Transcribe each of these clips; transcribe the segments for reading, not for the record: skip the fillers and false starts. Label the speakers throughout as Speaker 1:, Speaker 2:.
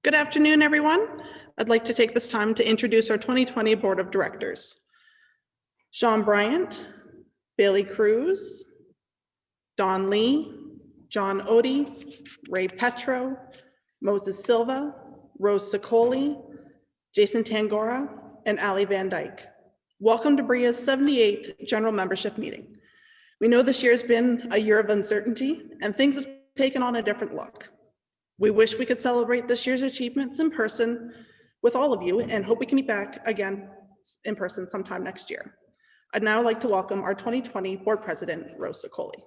Speaker 1: Good afternoon, everyone. I'd like to take this time to introduce our 2020 Board of Directors. Sean Bryant, Bailey Cruz, Don Lee, John Odie, Ray Petro, Moses Silva, Rose Sicoli, Jason Tangora, and Ali Van Dyke. Welcome to BRREA's 78th General Membership Meeting. We know this year has been a year of uncertainty and things have taken on a different look. We wish we could celebrate this year's achievements in person with all of you and hope we can be back again in person sometime next year. I'd now like to welcome our 2020 Board President, Rose Sicoli.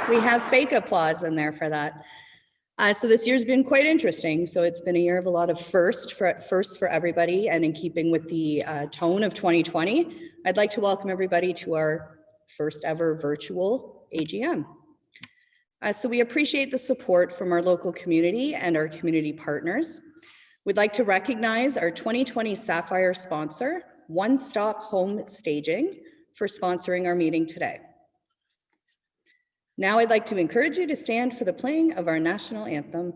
Speaker 2: We have fake applause in there for that. So this year's been quite interesting. So it's been a year of a lot of firsts for everybody, and in keeping with the tone of 2020, I'd like to welcome everybody to our first ever virtual AGM. So we appreciate the support from our local community and our community partners. We'd like to recognize our 2020 Sapphire sponsor, One Stop Home Staging, for sponsoring our meeting today. Now I'd like to encourage you to stand for the playing of our national anthem.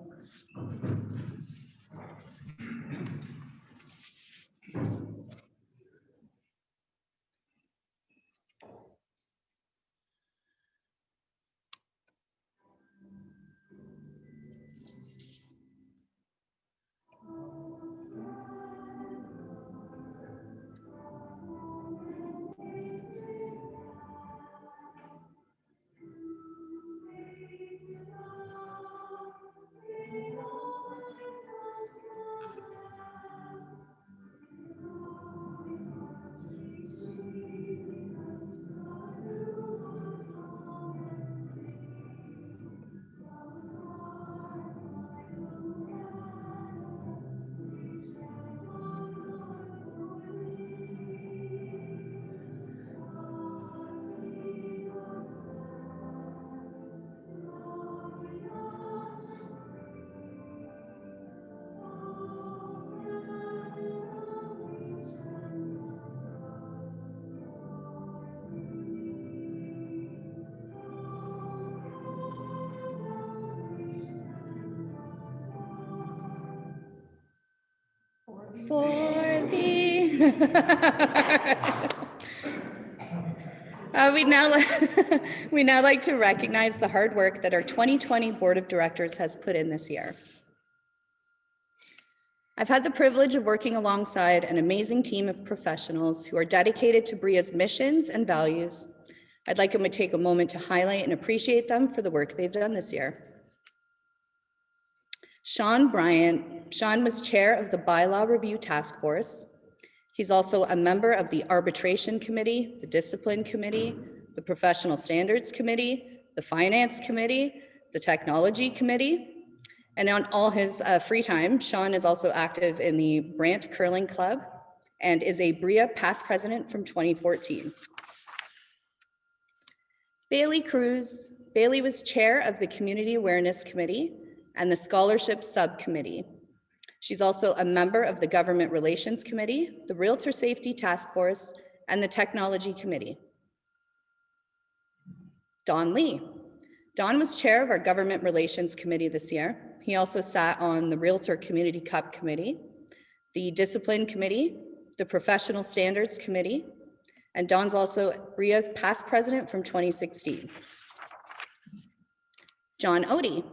Speaker 2: For thee. We now like to recognize the hard work that our 2020 Board of Directors has put in this year. I've had the privilege of working alongside an amazing team of professionals who are dedicated to BRREA's missions and values. I'd like to take a moment to highlight and appreciate them for the work they've done this year. Sean Bryant. Sean was chair of the Bylaw Review Task Force. He's also a member of the Arbitration Committee, the Discipline Committee, the Professional Standards Committee, the Finance Committee, the Technology Committee. And on all his free time, Sean is also active in the Brant Curling Club and is a BRREA past president from 2014. Bailey Cruz. Bailey was chair of the Community Awareness Committee and the Scholarship Subcommittee. She's also a member of the Government Relations Committee, the Realtor Safety Task Force, and the Technology Committee. Don Lee. Don was chair of our Government Relations Committee this year. He also sat on the Realtor Community Cup Committee, the Discipline Committee, the Professional Standards Committee, and Don's also BRREA's past president from 2016. John Odie.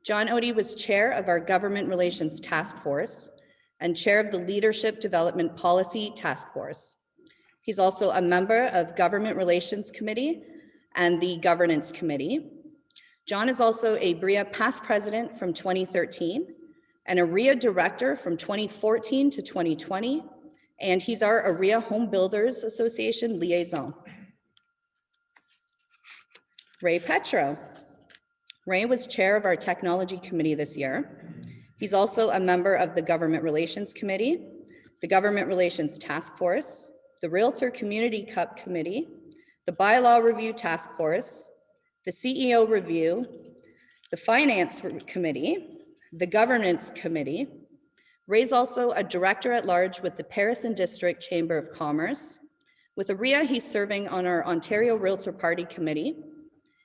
Speaker 2: John Odie was chair of our Government Relations Task Force and chair of the Leadership Development Policy Task Force. He's also a member of Government Relations Committee and the Governance Committee. John is also a BRREA past president from 2013 and a REA director from 2014 to 2020, and he's our REA Home Builders Association liaison. Ray Petro. Ray was chair of our Technology Committee this year. He's also a member of the Government Relations Committee, the Government Relations Task Force, the Realtor Community Cup Committee, the Bylaw Review Task Force, the CEO Review, the Finance Committee, the Governance Committee. Ray's also a director at large with the Paris and District Chamber of Commerce, With BRREA, he's serving on our Ontario Realtor Party Committee.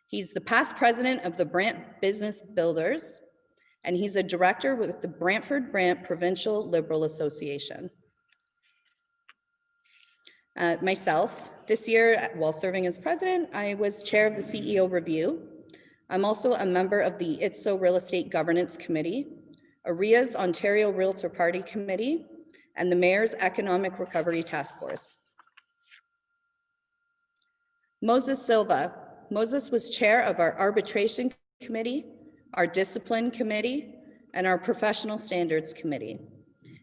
Speaker 2: He's the past president of the Brant Business Builders, and he's a director with the Brantford Brant Provincial Liberal Association. Myself, this year, while serving as president, I was chair of the CEO review. I'm also a member of the ITSO Real Estate Governance Committee, BRREA's Ontario Realtor Party Committee, and the Mayor's Economic Recovery Task Force. Moses Silva. Moses was chair of our Arbitration Committee, our Discipline Committee, and our Professional Standards Committee.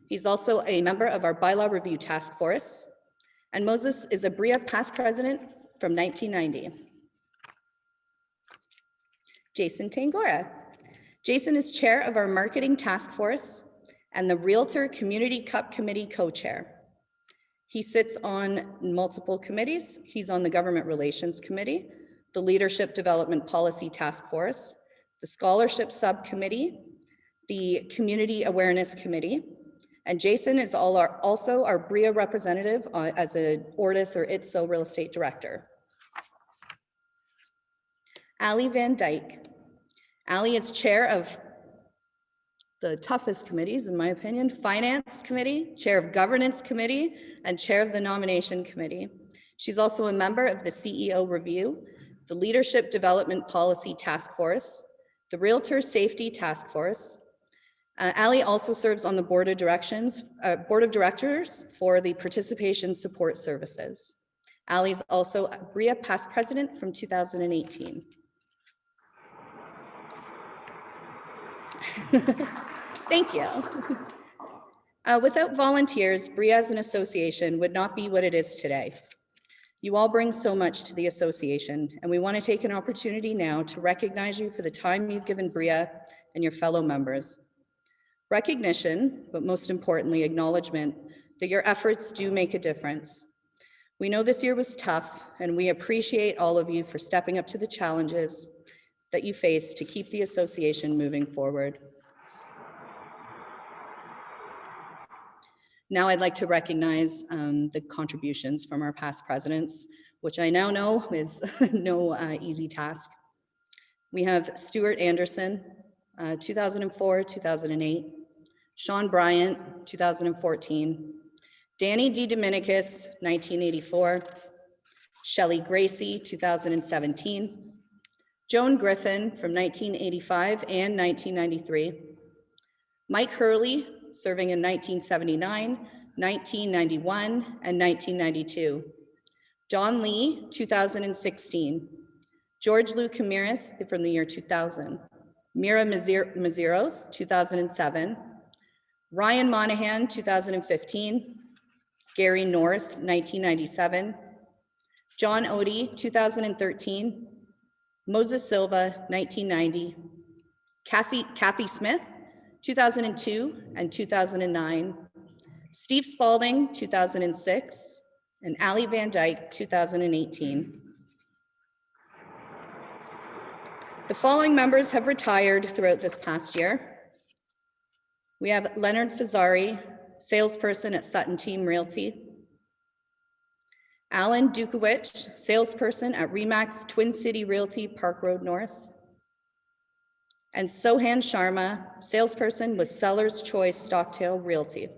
Speaker 2: He's also a member of our Bylaw Review Task Force, and Moses is a BRREA past president from 1990. Jason Tangora. Jason is chair of our Marketing Task Force and the Realtor Community Cup Committee co-chair. He sits on multiple committees. He's on the Government Relations Committee, the Leadership Development Policy Task Force, the Scholarship Subcommittee, the Community Awareness Committee, and Jason is also our BRREA representative as a Ortis or ITSO Real Estate Director. Ali Van Dyke. Ali is chair of the toughest committees, in my opinion, Finance Committee, chair of Governance Committee, and chair of the Nomination Committee. She's also a member of the CEO Review, the Leadership Development Policy Task Force, the Realtor Safety Task Force. Ali also serves on the Board of Directors for the Participation Support Services. Ali's also a BRREA past president from 2018. Thank you. Without volunteers, BRREA as an association would not be what it is today. You all bring so much to the association, and we want to take an opportunity now to recognize you for the time you've given BRREA and your fellow members. Recognition, but most importantly, acknowledgement that your efforts do make a difference. We know this year was tough, and we appreciate all of you for stepping up to the challenges that you face to keep the association moving forward. Now I'd like to recognize the contributions from our past presidents, which I now know is no easy task. We have Stuart Anderson, 2004, 2008, Sean Bryant, 2014, Danny D. Dominicus, 1984, Shelley Gracie, 2017, Joan Griffin from 1985 and 1993, Mike Hurley, serving in 1979, 1991, and 1992, John Lee, 2016, George Lou Camiris from the year 2000, Mira Mazeros, 2007, Ryan Monahan, 2015, Gary North, 1997, John Odie, 2013, Moses Silva, 1990, Kathy Smith, 2002 and 2009, Steve Spalding, 2006, and Ali Van Dyke, 2018. The following members have retired throughout this past year. We have Leonard Fazzari, salesperson at Sutton Team Realty. Alan Dukowicz, salesperson at Remax Twin City Realty, Park Road North. And Sohan Sharma, salesperson with Seller's Choice Stocktail Realty.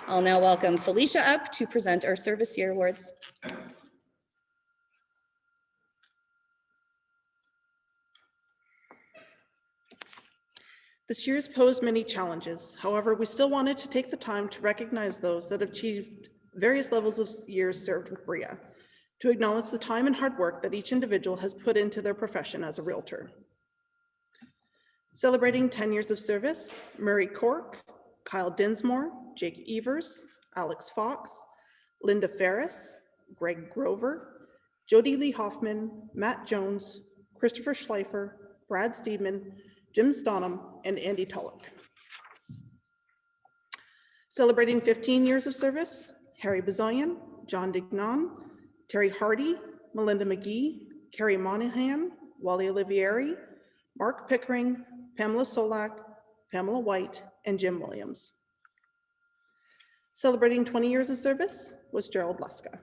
Speaker 2: I'll now welcome Felicia up to present our Service Year Awards.
Speaker 1: This year has posed many challenges. However, we still wanted to take the time to recognize those that have achieved various levels of years served with BRREA, to acknowledge the time and hard work that each individual has put into their profession as a realtor. Celebrating 10 years of service, Murray Cork, Kyle Dinsmore, Jake Evers, Alex Fox, Linda Ferris, Greg Grover, Jody Lee Hoffman, Matt Jones, Christopher Schleifer, Brad Steedman, Jim Stonham, and Andy Tulloch. Celebrating 15 years of service, Harry Bazoyan, John Dignan, Terry Hardy, Melinda McGee, Carrie Monahan, Wally Olivieri, Mark Pickering, Pamela Solak, Pamela White, and Jim Williams. Celebrating 20 years of service was Gerald Luska.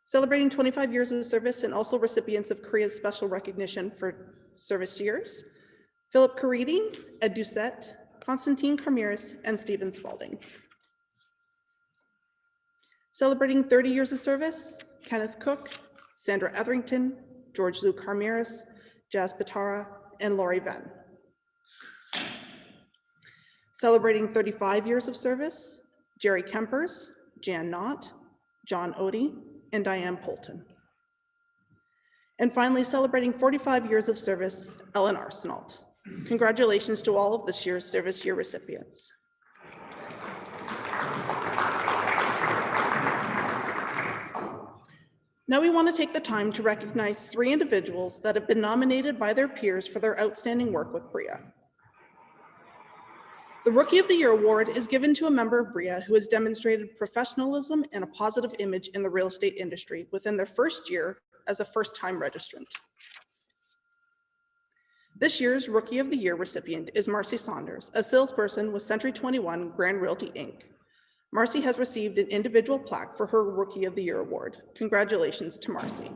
Speaker 1: Celebrating 25 years of service and also recipients of Korea's special recognition for service years, Philip Caridi, Ed Doucette, Constantine Carmiris, and Stephen Spalding. Celebrating 30 years of service, Kenneth Cook, Sandra Etherington, George Lou Carmiris, Jazz Patara, and Laurie Venn. Celebrating 35 years of service, Jerry Kempers, Jan Knott, John Odie, and Diane Polton. And finally, celebrating 45 years of service, Ellen Arsenault. Congratulations to all of this year's service year recipients. Now we want to take the time to recognize 3 individuals that have been nominated by their peers for their outstanding work with BRREA. The Rookie of the Year award is given to a member of BRREA who has demonstrated professionalism and a positive image in the real estate industry within their first year as a first-time registrant. This year's Rookie of the Year recipient is Marcy Saunders, a salesperson with Century 21 Grand Realty, Inc. Marcy has received an individual plaque for her Rookie of the Year award. Congratulations to Marcy.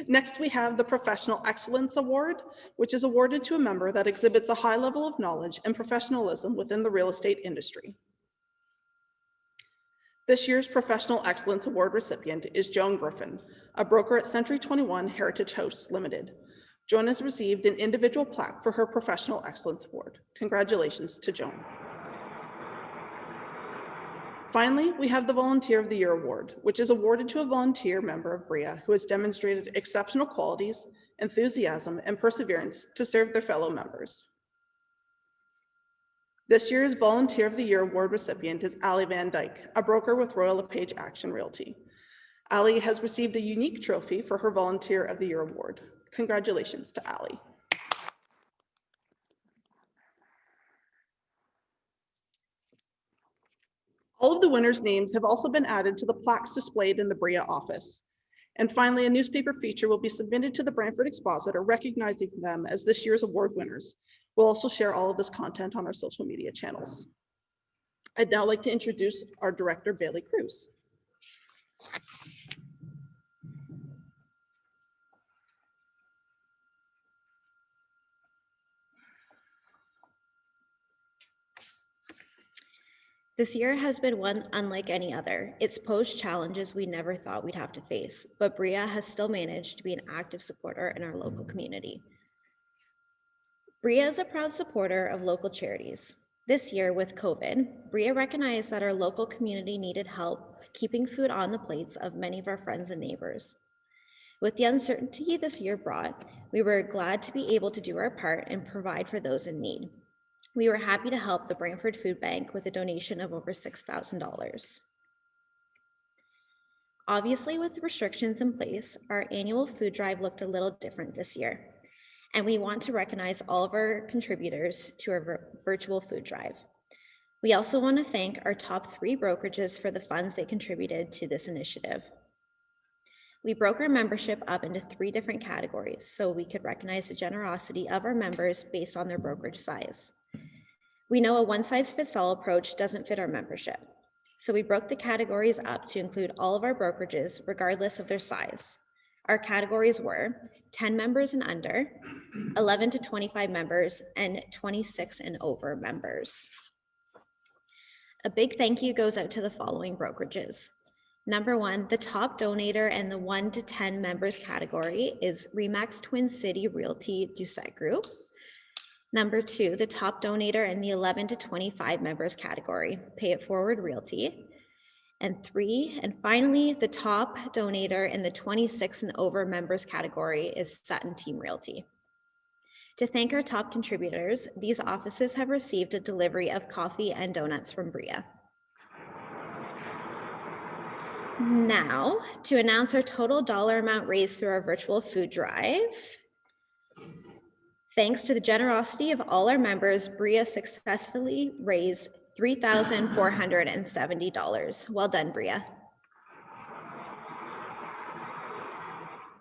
Speaker 1: Next, we have the Professional Excellence Award, which is awarded to a member that exhibits a high level of knowledge and professionalism within the real estate industry. This year's Professional Excellence Award recipient is Joan Griffin, a broker at Century 21 Heritage House Limited. Joan has received an individual plaque for her Professional Excellence Award. Congratulations to Joan. Finally, we have the Volunteer of the Year Award, which is awarded to a volunteer member of BRREA who has demonstrated exceptional qualities, enthusiasm, and perseverance to serve their fellow members. This year's Volunteer of the Year Award recipient is Ali Van Dyke, a broker with Royal LePage Action Realty. Ali has received a unique trophy for her Volunteer of the Year Award. Congratulations to Ali. All of the winners' names have also been added to the plaques displayed in the BRREA office. And finally, a newspaper feature will be submitted to the Brantford Expositor recognizing them as this year's award winners. We'll also share all of this content on our social media channels. I'd now like to introduce our director, Bailey Cruz.
Speaker 3: This year has been one unlike any other. It's posed challenges we never thought we'd have to face, but BRREA has still managed to be an active supporter in our local community. BRREA is a proud supporter of local charities. This year with COVID, BRREA recognized that our local community needed help keeping food on the plates of many of our friends and neighbors. With the uncertainty this year brought, we were glad to be able to do our part and provide for those in need. We were happy to help the Brantford Food Bank with a donation of over $6,000. Obviously, with restrictions in place, our annual food drive looked a little different this year, and we want to recognize all of our contributors to our virtual food drive. We also want to thank our top 3 brokerages for the funds they contributed to this initiative. We broke our membership up into 3 different categories so we could recognize the generosity of our members based on their brokerage size. We know a one-size-fits-all approach doesn't fit our membership, so we broke the categories up to include all of our brokerages regardless of their size. Our categories were 10 members and under, 11 to 25 members, and 26 and over members. A big thank you goes out to the following brokerages. Number 1, the top donator in the 1 to 10 members category is RE/MAX Twin City Realty Doucette Group. Number 2, the top donator in the 11 to 25 members category, Pay It Forward Realty. And 3, and finally, the top donator in the 26 and over members category is Sutton Team Realty. To thank our top contributors, these offices have received a delivery of coffee and donuts from BRREA. Now, to announce our total dollar amount raised through our virtual food drive. Thanks to the generosity of all our members, BRREA successfully raised $3,470. Well done, BRREA.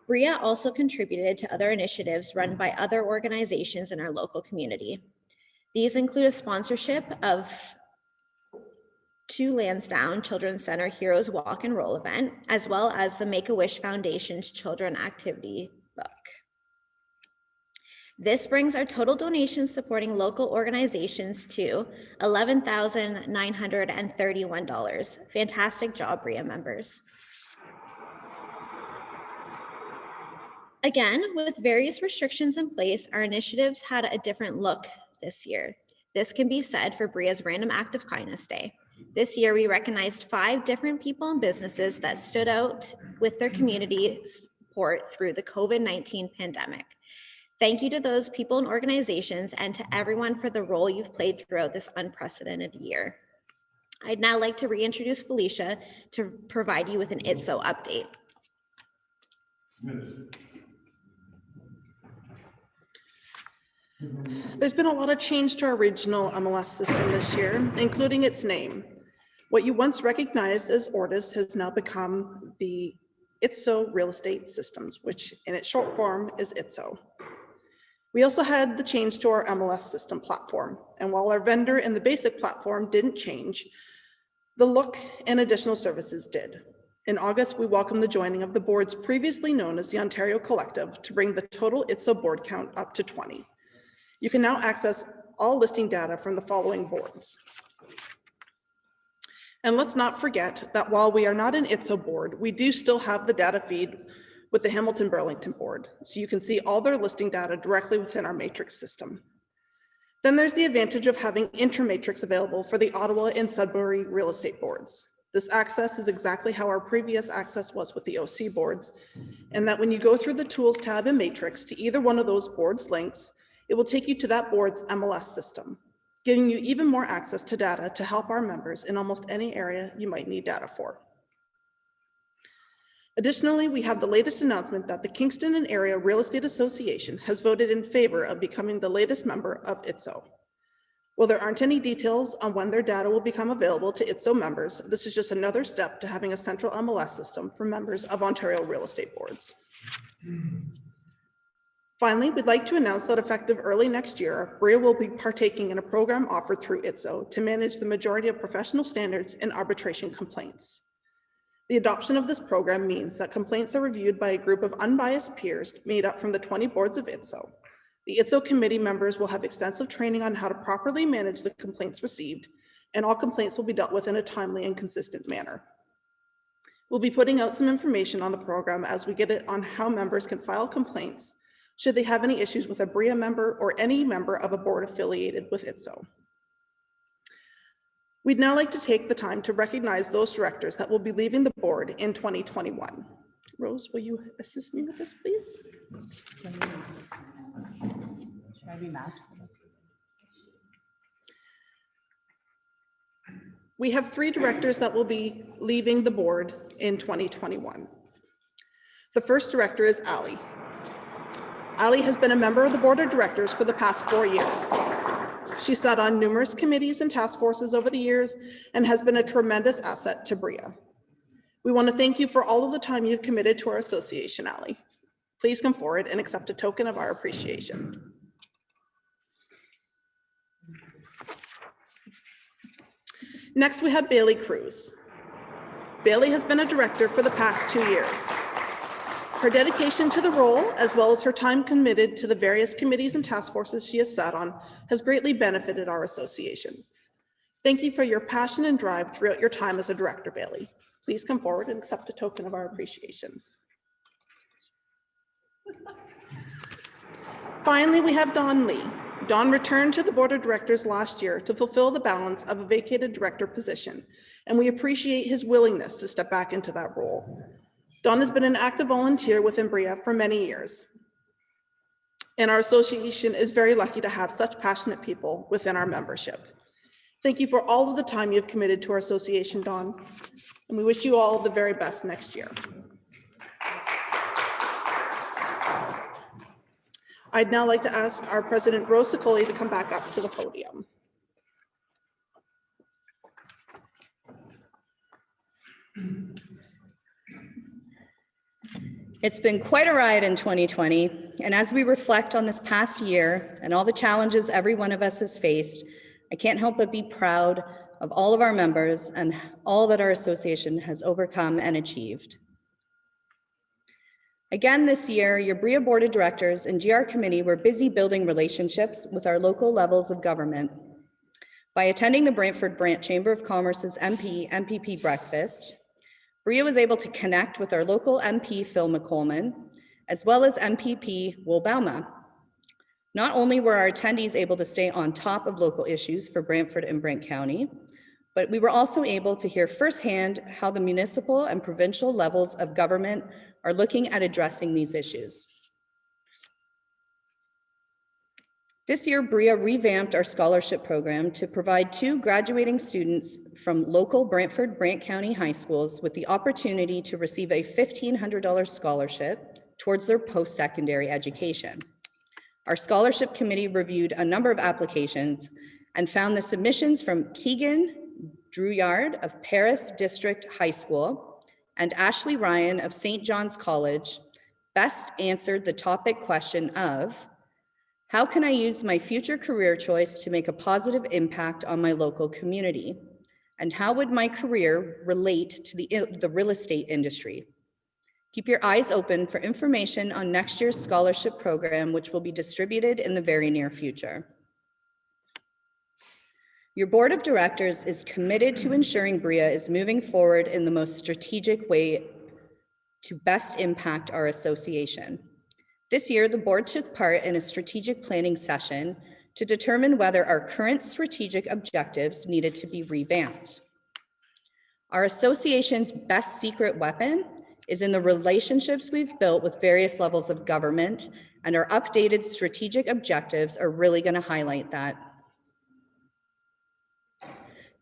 Speaker 3: BREA also contributed to other initiatives run by other organizations in our local community. These include a sponsorship of 2 Lansdowne Children's Center Heroes Walk and Roll event, as well as the Make-A-Wish Foundation's Children Activity Book. This brings our total donations supporting local organizations to $11,931. Fantastic job, BREA members. Again, with various restrictions in place, our initiatives had a different look this year. This can be said for BREA's Random Act of Kindness Day. This year, we recognized 5 different people and businesses that stood out with their community support through the COVID-19 pandemic. Thank you to those people and organizations and to everyone for the role you've played throughout this unprecedented year. I'd now like to reintroduce Felicia to provide you with an ITSO update.
Speaker 1: There's been a lot of change to our regional MLS system this year, including its name. What you once recognized as Ortis has now become the ITSO Real Estate Systems, which in its short form is ITSO. We also had the change to our MLS system platform, and while our vendor and the basic platform didn't change, the look and additional services did. In August, we welcomed the joining of the boards previously known as the Ontario Collective to bring the total ITSO board count up to 20. You can now access all listing data from the following boards. And let's not forget that while we are not an ITSO board, we do still have the data feed with the Hamilton Burlington board. So you can see all their listing data directly within our matrix system. Then there's the advantage of having intra-matrix available for the Ottawa and Sudbury real estate boards. This access is exactly how our previous access was with the OC boards, and that when you go through the tools tab in matrix to either one of those boards links, it will take you to that board's MLS system, giving you even more access to data to help our members in almost any area you might need data for. Additionally, we have the latest announcement that the Kingston and Area Real Estate Association has voted in favor of becoming the latest member of ITSO. While there aren't any details on when their data will become available to ITSO members, this is just another step to having a central MLS system for members of Ontario real estate boards. Finally, we'd like to announce that effective early next year, BREA will be partaking in a program offered through ITSO to manage the majority of professional standards and arbitration complaints. The adoption of this program means that complaints are reviewed by a group of unbiased peers made up from the 20 boards of ITSO. The ITSO committee members will have extensive training on how to properly manage the complaints received, and all complaints will be dealt with in a timely and consistent manner. We'll be putting out some information on the program as we get it on how members can file complaints should they have any issues with a BREA member or any member of a board affiliated with ITSO. We'd now like to take the time to recognize those directors that will be leaving the board in 2021. Rose, will you assist me with this, please?
Speaker 2: Should I be masked?
Speaker 1: We have 3 directors that will be leaving the board in 2021. The first director is Ali. Ali has been a member of the board of directors for the past 4 years. She sat on numerous committees and task forces over the years and has been a tremendous asset to BREA. We want to thank you for all of the time you've committed to our association, Ali. Please come forward and accept a token of our appreciation. Next, we have Bailey Cruz. Bailey has been a director for the past 2 years. Her dedication to the role, as well as her time committed to the various committees and task forces she has sat on, has greatly benefited our association. Thank you for your passion and drive throughout your time as a director, Bailey. Please come forward and accept a token of our appreciation. Finally, we have Don Lee. Don returned to the board of directors last year to fulfill the balance of a vacated director position, and we appreciate his willingness to step back into that role. Don has been an active volunteer within BREA for many years, and our association is very lucky to have such passionate people within our membership. Thank you for all of the time you've committed to our association, Don, and we wish you all the very best next year. I'd now like to ask our president, Rose Sicoli, to come back up to the podium.
Speaker 2: It's been quite a ride in 2020, and as we reflect on this past year and all the challenges every one of us has faced, I can't help but be proud of all of our members and all that our association has overcome and achieved. Again this year, your BREA Board of Directors and GR Committee were busy building relationships with our local levels of government. By attending the Brantford Brant Chamber of Commerce's MPP breakfast, BREA was able to connect with our local MP, Phil McColeman, as well as MPP Will Bauma. Not only were our attendees able to stay on top of local issues for Brantford and Brant County, but we were also able to hear firsthand how the municipal and provincial levels of government are looking at addressing these issues. This year, BREA revamped our scholarship program to provide 2 graduating students from local Brantford, Brant County high schools with the opportunity to receive a $1,500 scholarship towards their post-secondary education. Our scholarship committee reviewed a number of applications and found the submissions from Keegan Drouillard of Paris District High School and Ashley Ryan of St. John's College best answered the topic question of, how can I use my future career choice to make a positive impact on my local community? And how would my career relate to the real estate industry? Keep your eyes open for information on next year's scholarship program, which will be distributed in the very near future. Your board of directors is committed to ensuring BREA is moving forward in the most strategic way to best impact our association. This year, the board took part in a strategic planning session to determine whether our current strategic objectives needed to be revamped. Our association's best secret weapon is in the relationships we've built with various levels of government, and our updated strategic objectives are really going to highlight that.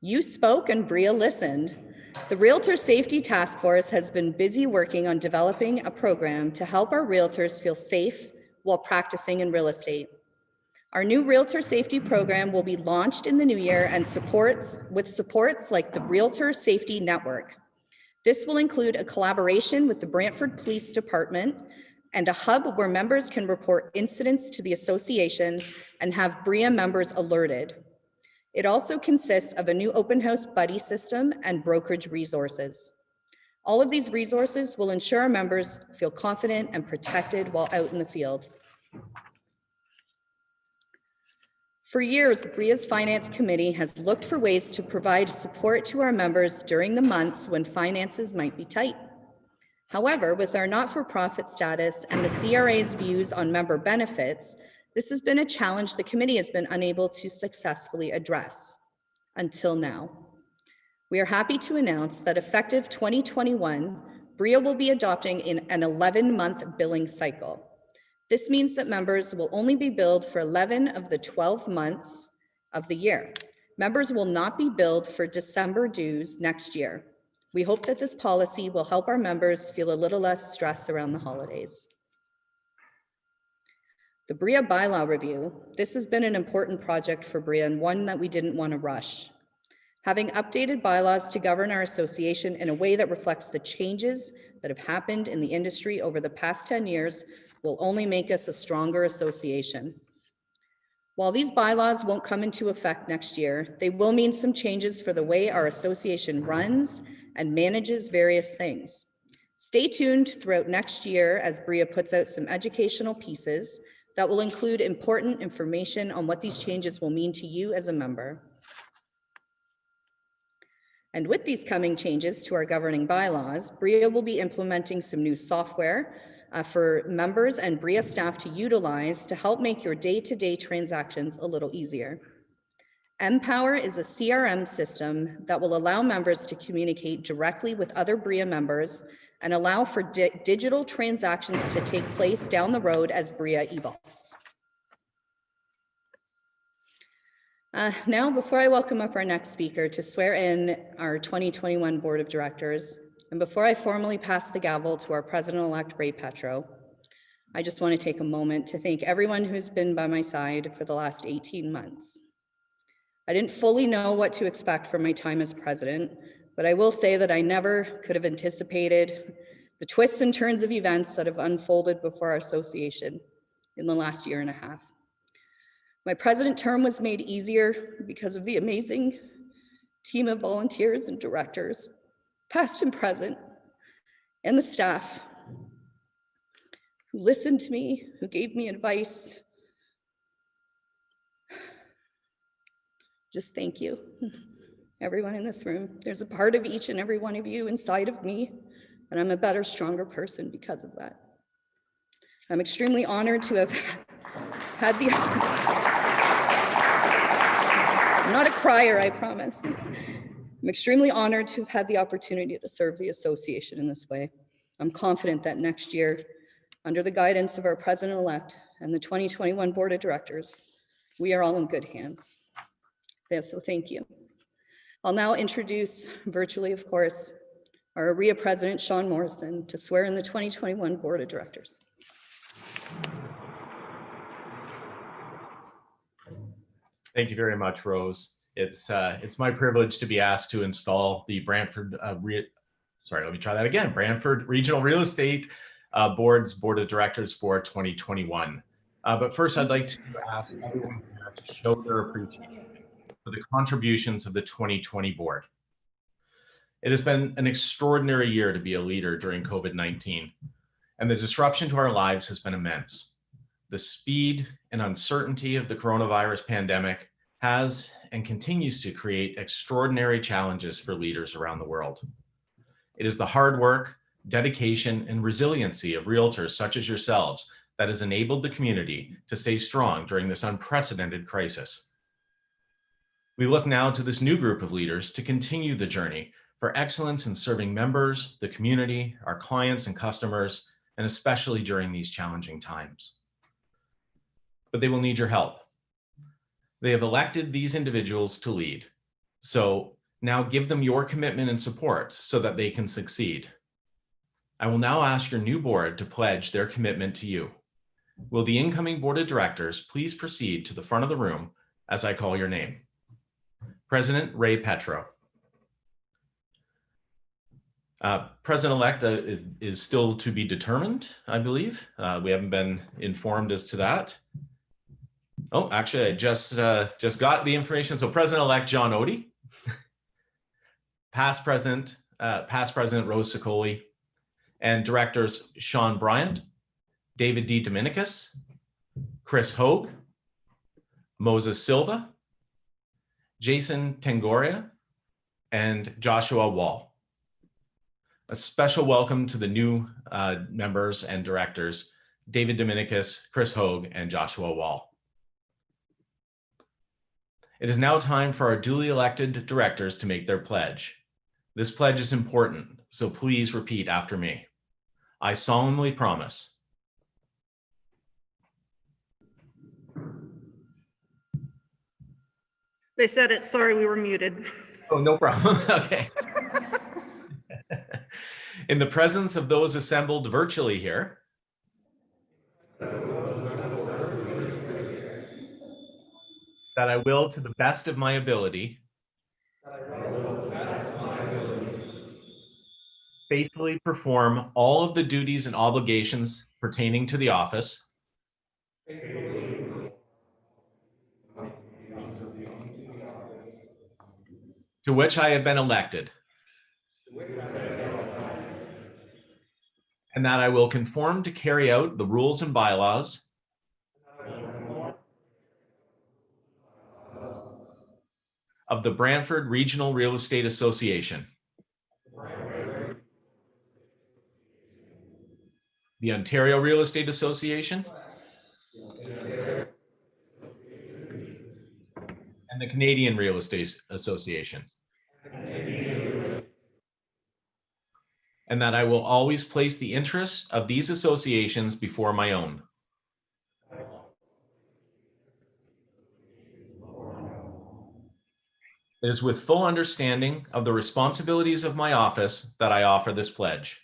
Speaker 2: You spoke and BREA listened. The Realtor Safety Task Force has been busy working on developing a program to help our realtors feel safe while practicing in real estate. Our new Realtor Safety program will be launched in the new year and supports like the Realtor Safety Network. This will include a collaboration with the Brantford Police Department and a hub where members can report incidents to the association and have BREA members alerted. It also consists of a new open house buddy system and brokerage resources. All of these resources will ensure our members feel confident and protected while out in the field. For years, BREA's Finance Committee has looked for ways to provide support to our members during the months when finances might be tight. However, with our not-for-profit status and the CRA's views on member benefits, this has been a challenge the committee has been unable to successfully address until now. We are happy to announce that effective 2021, BREA will be adopting an 11-month billing cycle. This means that members will only be billed for 11 of the 12 months of the year. Members will not be billed for December dues next year. We hope that this policy will help our members feel a little less stress around the holidays. The BREA bylaw review. This has been an important project for BREA and one that we didn't want to rush. Having updated bylaws to govern our association in a way that reflects the changes that have happened in the industry over the past 10 years will only make us a stronger association. While these bylaws won't come into effect next year, they will mean some changes for the way our association runs and manages various things. Stay tuned throughout next year as BREA puts out some educational pieces that will include important information on what these changes will mean to you as a member. And with these coming changes to our governing bylaws, BREA will be implementing some new software for members and BREA staff to utilize to help make your day-to-day transactions a little easier. Empower is a CRM system that will allow members to communicate directly with other BREA members and allow for digital transactions to take place down the road as BREA evolves. Now, before I welcome up our next speaker to swear in our 2021 Board of Directors, and before I formally pass the gavel to our President-elect Ray Petro, I just want to take a moment to thank everyone who's been by my side for the last 18 months. I didn't fully know what to expect from my time as president, but I will say that I never could have anticipated the twists and turns of events that have unfolded before our association in the last year and a half. My president term was made easier because of the amazing team of volunteers and directors, past and present, and the staff who listened to me, who gave me advice. Just thank you, everyone in this room. There's a part of each and every one of you inside of me, and I'm a better, stronger person because of that. I'm extremely honored to have had the, I'm not a crier, I promise. I'm extremely honored to have had the opportunity to serve the association in this way. I'm confident that next year, under the guidance of our president-elect and the 2021 board of directors, we are all in good hands. So thank you. I'll now introduce, virtually of course, our REA president, Sean Morrison, to swear in the 2021 board of directors.
Speaker 4: Thank you very much, Rose. It's my privilege to be asked to install the Brantford Brantford Regional Real Estate Board's Board of Directors for 2021. But first, I'd like to ask everyone here to show their appreciation for the contributions of the 2020 board. It has been an extraordinary year to be a leader during COVID-19, and the disruption to our lives has been immense. The speed and uncertainty of the coronavirus pandemic has and continues to create extraordinary challenges for leaders around the world. It is the hard work, dedication, and resiliency of realtors such as yourselves that has enabled the community to stay strong during this unprecedented crisis. We look now to this new group of leaders to continue the journey for excellence in serving members, the community, our clients and customers, and especially during these challenging times. But they will need your help. They have elected these individuals to lead. So now give them your commitment and support so that they can succeed. I will now ask your new board to pledge their commitment to you. Will the incoming board of directors please proceed to the front of the room as I call your name? President Ray Petro. President-elect is still to be determined, I believe. We haven't been informed as to that. Oh, actually, I just got the information. So President-elect John Odie, past President Rose Sicoli, and directors Sean Bryant, David D. Dominicus, Chris Hogue, Moses Silva, Jason Tangoria, and Joshua Wall. A special welcome to the new members and directors, David Dominicus, Chris Hogue, and Joshua Wall. It is now time for our duly elected directors to make their pledge. This pledge is important, so please repeat after me. I solemnly promise.
Speaker 1: They said it, sorry, we were muted.
Speaker 4: Oh, no problem. Okay. In the presence of those assembled virtually here, that I will, to the best of my ability, faithfully perform all of the duties and obligations pertaining to the office to which I have been elected, and that I will conform to carry out the rules and bylaws of the Brantford Regional Real Estate Association, the Ontario Real Estate Association, and the Canadian Real Estate Association, and that I will always place the interests of these associations before my own. It is with full understanding of the responsibilities of my office that I offer this pledge.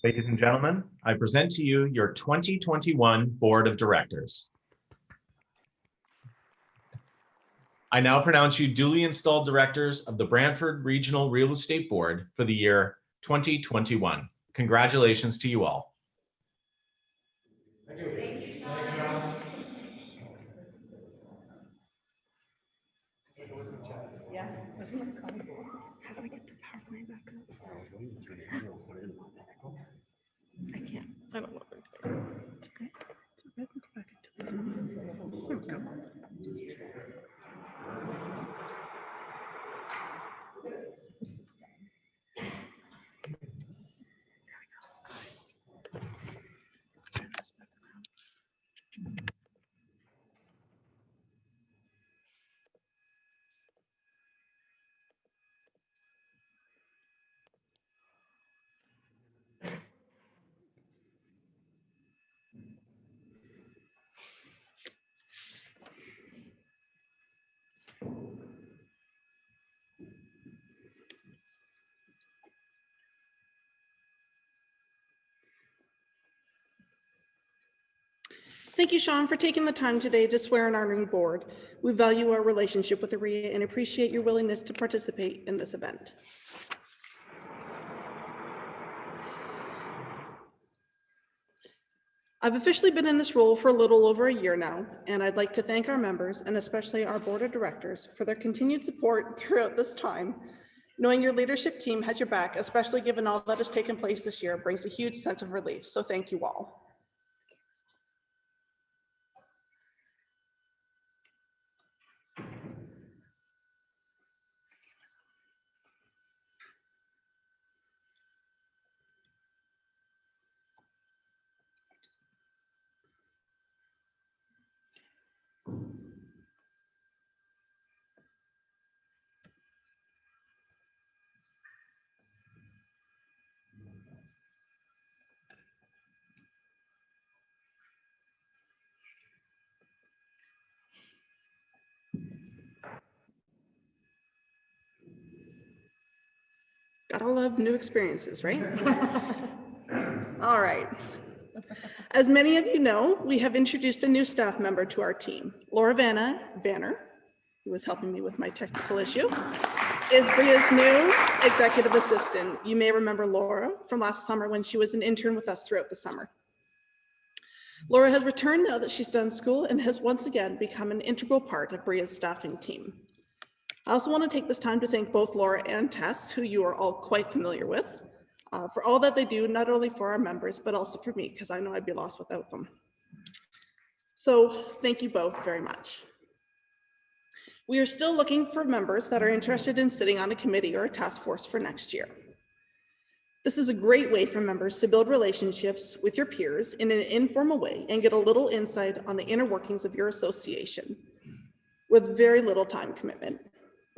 Speaker 4: Ladies and gentlemen, I present to you your 2021 Board of Directors. I now pronounce you duly installed directors of the Brantford Regional Real Estate Board for the year 2021. Congratulations to you all.
Speaker 2: Thank you, Sean. Yeah, wasn't it fun?
Speaker 1: How do I get the PowerPoint back up? I can't. I don't know what we're doing. It's okay. It's okay. Go back into Zoom. There we go. Thank you, Sean, for taking the time today to swear in our new board. We value our relationship with BRREA and appreciate your willingness to participate in this event. I've officially been in this role for a little over a year now, and I'd like to thank our members and especially our board of directors for their continued support throughout this time. Knowing your leadership team has your back, especially given all that has taken place this year, brings a huge sense of relief, so thank you all. Gotta love new experiences, right? All right. As many of you know, we have introduced a new staff member to our team. Laura Vanner, who was helping me with my technical issue, is BRREA's new executive assistant. You may remember Laura from last summer when she was an intern with us throughout the summer. Laura has returned now that she's done school and has once again become an integral part of BRREA's staffing team. I also want to take this time to thank both Laura and Tess, who you are all quite familiar with, for all that they do, not only for our members, but also for me, because I know I'd be lost without them. So thank you both very much. We are still looking for members that are interested in sitting on a committee or a task force for next year. This is a great way for members to build relationships with your peers in an informal way and get a little insight on the inner workings of your association with very little time commitment.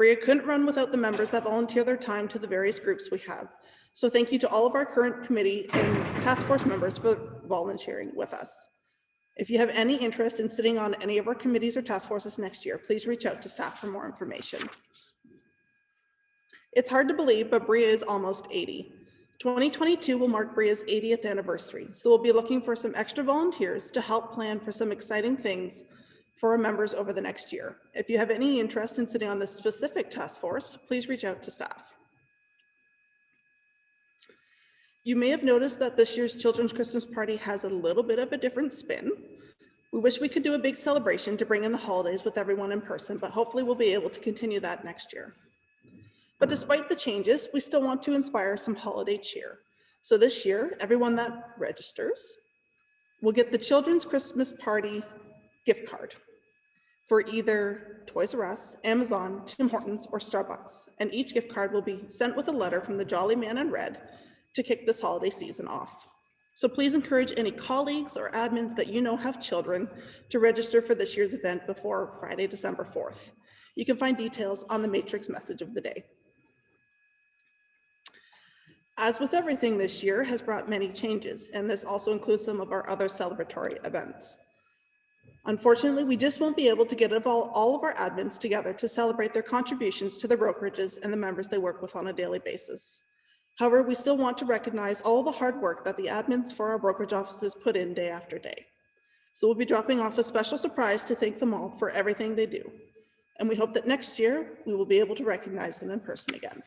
Speaker 1: BRREA couldn't run without the members that volunteer their time to the various groups we have. So thank you to all of our current committee and task force members for volunteering with us. If you have any interest in sitting on any of our committees or task forces next year, please reach out to staff for more information. It's hard to believe, but BRREA is almost 80. 2022 will mark BRREA's 80th anniversary, so we'll be looking for some extra volunteers to help plan for some exciting things for our members over the next year. If you have any interest in sitting on this specific task force, please reach out to staff. You may have noticed that this year's Children's Christmas Party has a little bit of a different spin. We wish we could do a big celebration to bring in the holidays with everyone in person, but hopefully we'll be able to continue that next year. But despite the changes, we still want to inspire some holiday cheer. So this year, everyone that registers will get the Children's Christmas Party gift card for either Toys R Us, Amazon, Tim Hortons, or Starbucks. And each gift card will be sent with a letter from the Jolly Man in Red to kick this holiday season off. So please encourage any colleagues or admins that you know have children to register for this year's event before Friday, December 4th. You can find details on the matrix message of the day. As with everything this year has brought many changes, and this also includes some of our other celebratory events. Unfortunately, we just won't be able to get all of our admins together to celebrate their contributions to the brokerages and the members they work with on a daily basis. However, we still want to recognize all the hard work that the admins for our brokerage offices put in day after day. So we'll be dropping off a special surprise to thank them all for everything they do. And we hope that next year we will be able to recognize them in person again.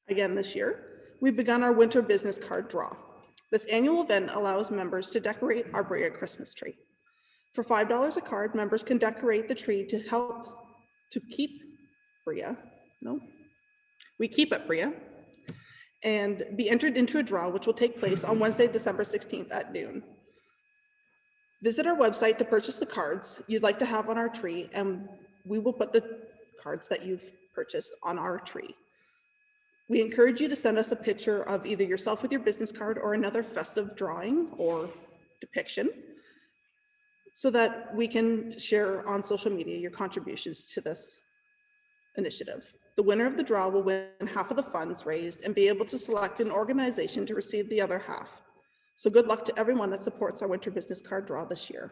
Speaker 1: Again this year, we've begun our winter business card draw. This annual event allows members to decorate our BRREA Christmas tree. For $5 a card, members can decorate the tree to help to keep BRREA, we keep it BRREA, and be entered into a draw, which will take place on Wednesday, December 16th at noon. Visit our website to purchase the cards you'd like to have on our tree, and we will put the cards that you've purchased on our tree. We encourage you to send us a picture of either yourself with your business card or another festive drawing or depiction so that we can share on social media your contributions to this initiative. The winner of the draw will win half of the funds raised and be able to select an organization to receive the other half. So good luck to everyone that supports our winter business card draw this year.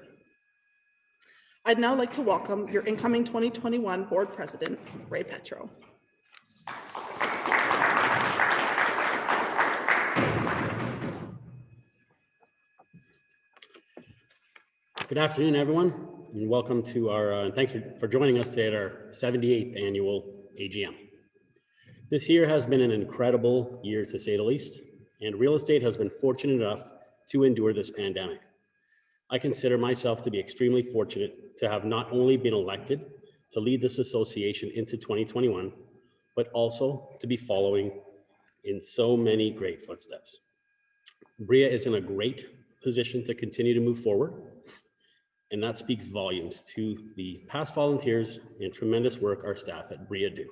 Speaker 1: I'd now like to welcome your incoming 2021 board president, Ray Petro.
Speaker 5: Good afternoon, everyone, and welcome to our, thanks for joining us today at our 78th annual AGM. This year has been an incredible year, to say the least, and real estate has been fortunate enough to endure this pandemic. I consider myself to be extremely fortunate to have not only been elected to lead this association into 2021, but also to be following in so many great footsteps. BRREA is in a great position to continue to move forward, and that speaks volumes to the past volunteers and tremendous work our staff at BRREA do.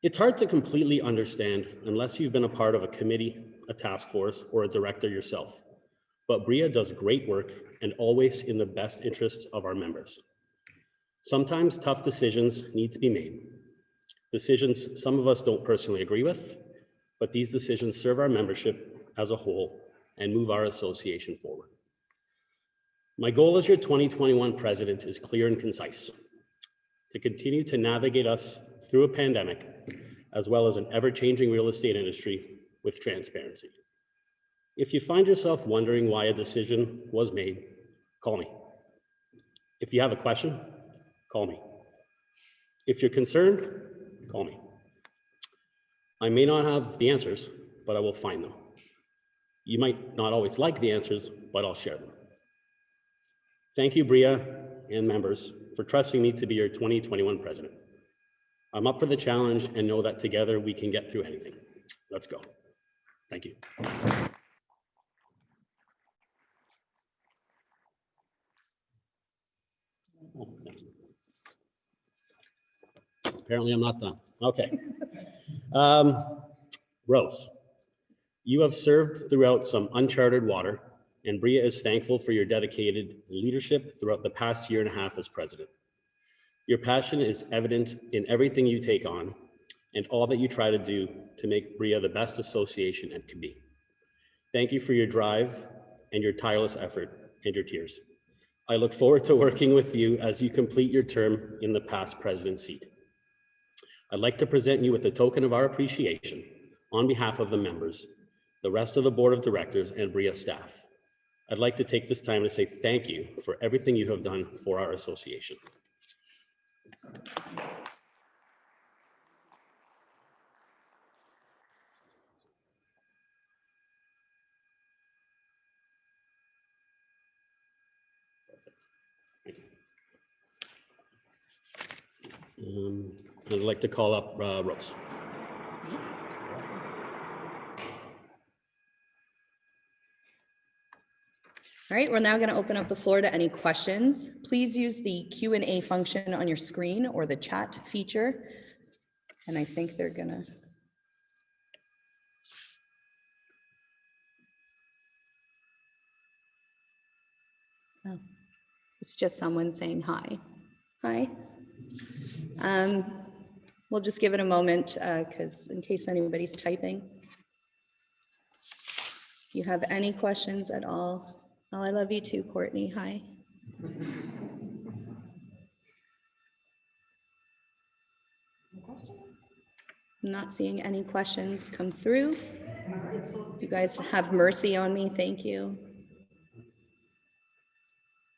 Speaker 5: It's hard to completely understand unless you've been a part of a committee, a task force, or a director yourself. But BRREA does great work and always in the best interests of our members. Sometimes tough decisions need to be made. Decisions some of us don't personally agree with, but these decisions serve our membership as a whole and move our association forward. My goal as your 2021 president is clear and concise: to continue to navigate us through a pandemic, as well as an ever-changing real estate industry with transparency. If you find yourself wondering why a decision was made, call me. If you have a question, call me. If you're concerned, call me. I may not have the answers, but I will find them. You might not always like the answers, but I'll share them. Thank you, BRREA and members, for trusting me to be your 2021 president. I'm up for the challenge and know that together we can get through anything. Let's go. Thank you. Apparently I'm not done. Okay. Rose, you have served throughout some uncharted water, and BRREA is thankful for your dedicated leadership throughout the past year and a half as president. Your passion is evident in everything you take on and all that you try to do to make BRREA the best association it can be. Thank you for your drive and your tireless effort and your tears. I look forward to working with you as you complete your term in the past president's seat. I'd like to present you with a token of our appreciation on behalf of the members, the rest of the board of directors, and BRREA staff. I'd like to take this time to say thank you for everything you have done for our association. I'd like to call up Rose.
Speaker 2: All right, we're now going to open up the floor to any questions. Please use the Q&A function on your screen or the chat feature. And I think they're going to. Oh, it's just someone saying hi. Hi. We'll just give it a moment because in case anybody's typing. If you have any questions at all. Oh, I love you too, Courtney. Hi. I'm not seeing any questions come through. You guys have mercy on me. Thank you.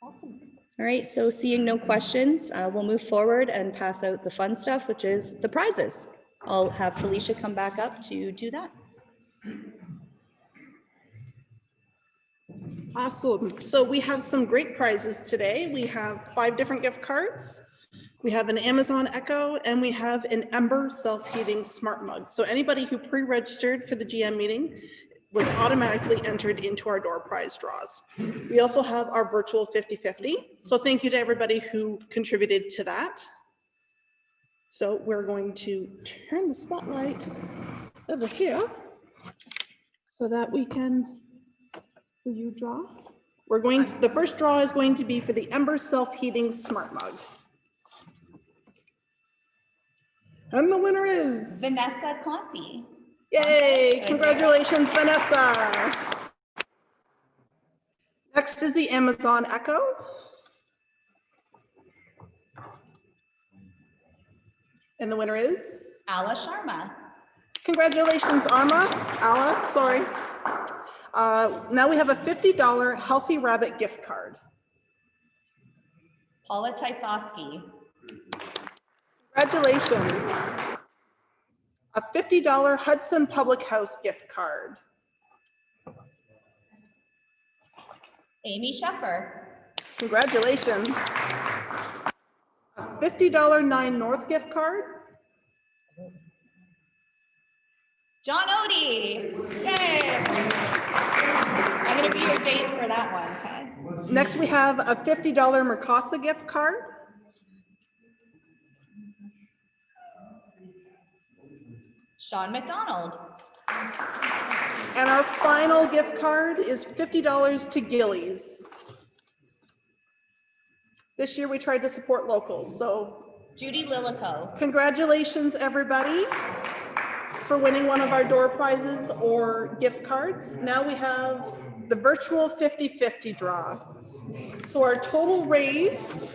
Speaker 1: Awesome.
Speaker 2: All right, so seeing no questions, we'll move forward and pass out the fun stuff, which is the prizes. I'll have Felicia come back up to do that.
Speaker 1: Awesome. So we have some great prizes today. We have 5 different gift cards. We have an Amazon Echo and we have an Ember self-heating smart mug. So anybody who pre-registered for the GM meeting was automatically entered into our door prize draws. We also have our virtual 50/50. So thank you to everybody who contributed to that. So we're going to turn the spotlight over here so that we can, will you draw? We're going to, the first draw is going to be for the Ember self-heating smart mug. And the winner is
Speaker 2: Vanessa Conti.
Speaker 1: Yay, congratulations, Vanessa. Next is the Amazon Echo. And the winner is
Speaker 2: Ala Sharma.
Speaker 1: Congratulations, Ala, sorry. Now we have a $50 Healthy Rabbit gift card.
Speaker 2: Paula Tysowski.
Speaker 1: Congratulations. A $50 Hudson Public House gift card.
Speaker 2: Amy Sheffer.
Speaker 1: Congratulations. A $50 9 North gift card.
Speaker 2: John Odie. Yay. I'm going to be your date for that one. Okay.
Speaker 1: Next, we have a $50 Mercasa gift card.
Speaker 2: Sean McDonald.
Speaker 1: And our final gift card is $50 to Gillies. This year we tried to support locals, so.
Speaker 2: Judy Lilico.
Speaker 1: Congratulations, everybody, for winning one of our door prizes or gift cards. Now we have the virtual 50/50 draw. So our total raised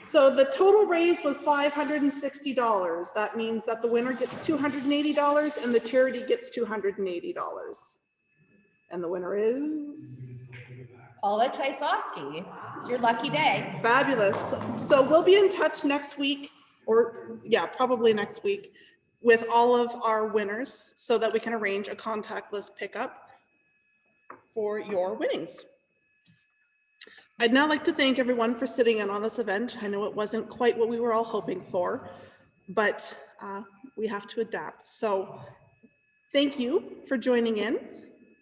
Speaker 1: So the total raise was $560. That means that the winner gets $280 and the charity gets $280. And the winner is
Speaker 2: Paula Tysowski. It's your lucky day.
Speaker 1: fabulous. So we'll be in touch next week, or yeah, probably next week, with all of our winners so that we can arrange a contactless pickup for your winnings. I'd now like to thank everyone for sitting in on this event. I know it wasn't quite what we were all hoping for, but we have to adapt. So thank you for joining in,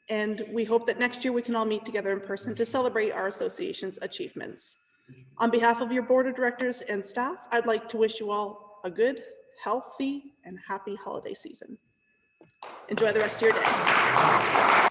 Speaker 1: and we hope that next year we can all meet together in person to celebrate our association's achievements. On behalf of your board of directors and staff, I'd like to wish you all a good, healthy, and happy holiday season. Enjoy the rest of your day.